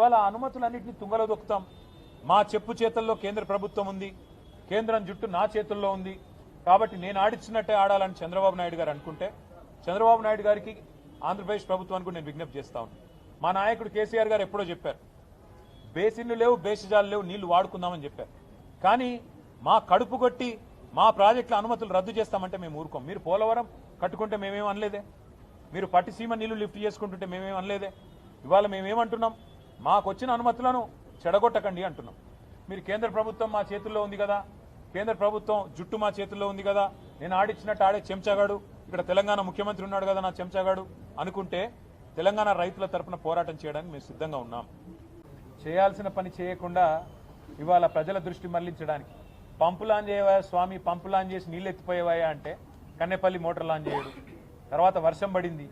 ఇవాళ అనుమతులన్నింటినీ తుంగలో దొక్కుతాం. మా చెప్పు చేతుల్లో కేంద్ర ప్రభుత్వం ఉంది, కేంద్రం జుట్టు నా చేతుల్లో ఉంది కాబట్టి నేను ఆడిచ్చినట్టే ఆడాలని చంద్రబాబు నాయుడు గారు అనుకుంటే, చంద్రబాబు నాయుడు గారికి ఆంధ్రప్రదేశ్ ప్రభుత్వానికి నేను విజ్ఞప్తి చేస్తా ఉన్నాను. మా నాయకుడు కేసీఆర్ గారు ఎప్పుడో చెప్పారు, బేసిన్లు లేవు, బేసిజాలు లేవు, నీళ్లు వాడుకుందామని చెప్పారు. కానీ మా కడుపు కొట్టి మా ప్రాజెక్టుల అనుమతులు రద్దు చేస్తామంటే మేము ఊరుకోం. మీరు పోలవరం కట్టుకుంటే మేమేం అనలేదే, మీరు పట్టిసీమ నీళ్లు లిఫ్ట్ చేసుకుంటుంటే మేమేం అనలేదే. ఇవాళ మేమేమంటున్నాం, మాకు వచ్చిన అనుమతులను చెడగొట్టకండి అంటున్నాం. మీరు కేంద్ర ప్రభుత్వం మా చేతుల్లో ఉంది కదా, కేంద్ర ప్రభుత్వం జుట్టు మా చేతుల్లో ఉంది కదా, నేను ఆడిచ్చినట్టు ఆడే చెంచాగాడు, ఇక్కడ తెలంగాణ ముఖ్యమంత్రి ఉన్నాడు కదా నా చెంచాగాడు అనుకుంటే తెలంగాణ రైతుల తరపున పోరాటం చేయడానికి మేము సిద్ధంగా ఉన్నాం. చేయాల్సిన పని చేయకుండా ఇవాళ ప్రజల దృష్టి మళ్లించడానికి పంపులు ఆన్ చేయవా స్వామి, పంపులు ఆన్ చేసి నీళ్ళు ఎత్తిపోయేవాయా అంటే కన్నెపల్లి మోటార్లు ఆన్ చేయడు. తర్వాత వర్షం పడింది,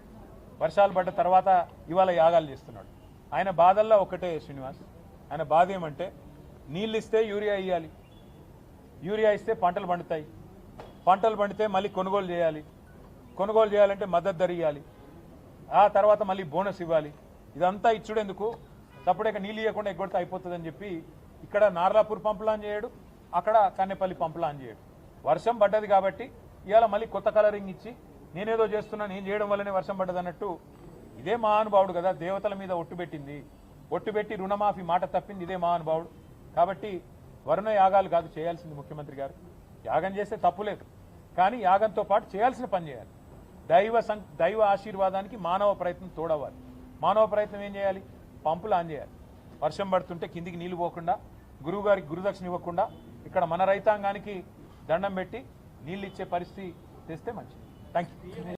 వర్షాలు పడ్డ తర్వాత ఇవాళ యాగాలు చేస్తున్నాడు. ఆయన బాధల్లో ఒకటే శ్రీనివాస్, ఆయన బాధ ఏమంటే నీళ్ళు ఇస్తే యూరియా ఇవ్వాలి, యూరియా ఇస్తే పంటలు పండుతాయి, పంటలు పండితే మళ్ళీ కొనుగోలు చేయాలి, కొనుగోలు చేయాలంటే మద్దతు ధర ఇవ్వాలి, ఆ తర్వాత మళ్ళీ బోనస్ ఇవ్వాలి. ఇదంతా ఇచ్చుడెందుకు, తప్పుడేక నీళ్ళు ఇవ్వకుండా ఎగ్గొడితే అయిపోతుందని చెప్పి ఇక్కడ నార్లాపూర్ పంపులు ఆన్ చేయడు, అక్కడ కన్నెపల్లి పంపులు ఆన్ చేయడు. వర్షం పడ్డది కాబట్టి ఇవాళ మళ్ళీ కొత్త కలరింగ్ ఇచ్చి నేనేదో చేస్తున్నా, నేను చేయడం వల్లనే వర్షం పడ్డది అన్నట్టు. ఇదే మహానుభావుడు కదా దేవతల మీద ఒట్టు పెట్టింది, ఒట్టు పెట్టి రుణమాఫీ మాట తప్పింది ఇదే మహానుభావుడు. కాబట్టి వరుణ యాగాలు కాదు చేయాల్సింది ముఖ్యమంత్రి గారు. యాగం చేస్తే తప్పులేదు, కానీ యాగంతో పాటు చేయాల్సిన పని చేయాలి. దైవ ఆశీర్వాదానికి మానవ ప్రయత్నం తోడవాలి. మానవ ప్రయత్నం ఏం చేయాలి, పంపులు ఆన్ చేయాలి. వర్షం పడుతుంటే కిందికి నీళ్లు పోకుండా, గురువు గారికి గురుదక్షిణ ఇవ్వకుండా ఇక్కడ మన రైతాంగానికి దండం పెట్టి నీళ్ళు ఇచ్చే పరిస్థితి తెస్తే మంచిది. Thank you.